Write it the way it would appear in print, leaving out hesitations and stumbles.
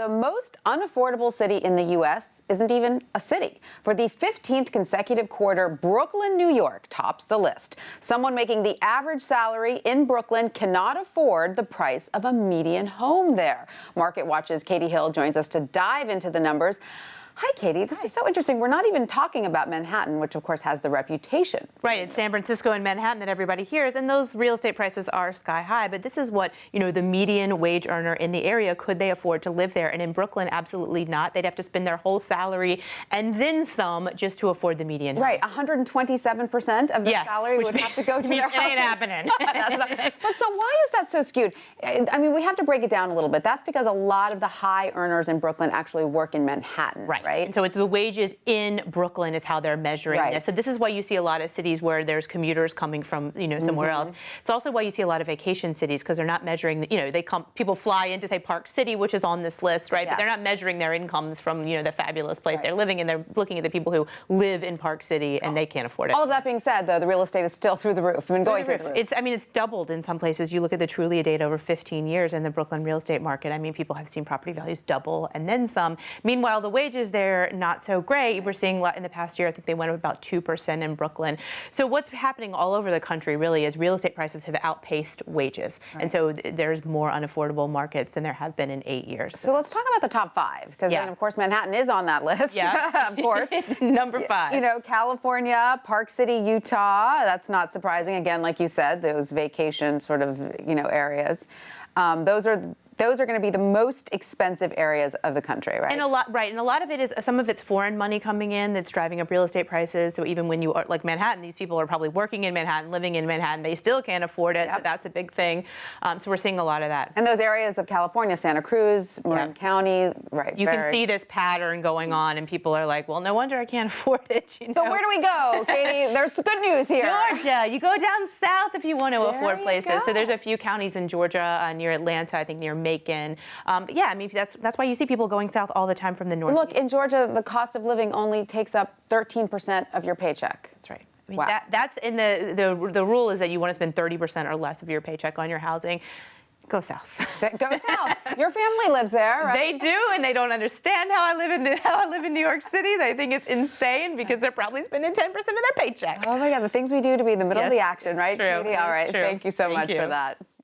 The most unaffordable city in the U.S. isn't even a city. For the 15th consecutive quarter, Brooklyn, New York tops the list. Someone making the average salary in Brooklyn cannot afford the price of a median home there. MarketWatch's Catey joins us to dive into the numbers. Hi, Catey. This is so interesting. We're not even talking about Manhattan, which, of course, has the reputation. Right. It's San Francisco and Manhattan that everybody hears, and those real estate prices are sky high. But this is what, the median wage earner in the area, could they afford to live there? And in Brooklyn, absolutely not. They'd have to spend their whole salary and then some just to afford the median home. Right. 127% of their salary would have to go to their house. It ain't happening. But so why is that so skewed? I mean, we have to break it down a little bit. That's because a lot of the high earners in Brooklyn actually work in Manhattan. Right. And so it's the wages in Brooklyn is how they're measuring this. So this is why you see a lot of cities where there's commuters coming from, somewhere else. It's also why you see a lot of vacation cities, because they're not measuring, people fly into, say, Park City, which is on this list, right? Yes. But they're not measuring their incomes from, the fabulous place they're living in. They're looking at the people who live in Park City and they can't afford it. All of that being said, though, the real estate is still through the roof. I mean, going through the roof. It's doubled in some places. You look at the Trulia data over 15 years in the Brooklyn real estate market. I mean, people have seen property values double and then some. Meanwhile, the wages there, not so great. We're seeing in the past year, I think they went up about 2% in Brooklyn. So what's happening all over the country really is real estate prices have outpaced wages. And so there's more unaffordable markets than there have been in 8 years. So let's talk about the top five, because then, of course, Manhattan is on that list. Yeah, of course. Number 5. California, Park City, Utah. That's not surprising. Again, like you said, those vacation sort of, areas. Those are going to be the most expensive areas of the country, right? And a lot of it is, some of it's foreign money coming in that's driving up real estate prices. So even when you are, like Manhattan, these people are probably working in Manhattan, living in Manhattan. They still can't afford it, so that's a big thing. So we're seeing a lot of that. And those areas of California, Santa Cruz, Marin County, right? You can see this pattern going on, and people are like, well, no wonder I can't afford it. So where do we go, Catey? There's good news here. Georgia. You go down south if you want to afford places. So there's a few counties in Georgia, near Atlanta, I think near Macon. Yeah, I mean, that's why you see people going south all the time from the north. Look, in Georgia, the cost of living only takes up 13% of your paycheck. That's right. I mean, that's in the rule is that you want to spend 30% or less of your paycheck on your housing. Go south. Go south. Your family lives there, right? They do, and they don't understand how I live in New York City. They think it's insane because they're probably spending 10% of their paycheck. Oh my God, the things we do to be in the middle of the action, right, True. Catey? All right, thank you so much for that.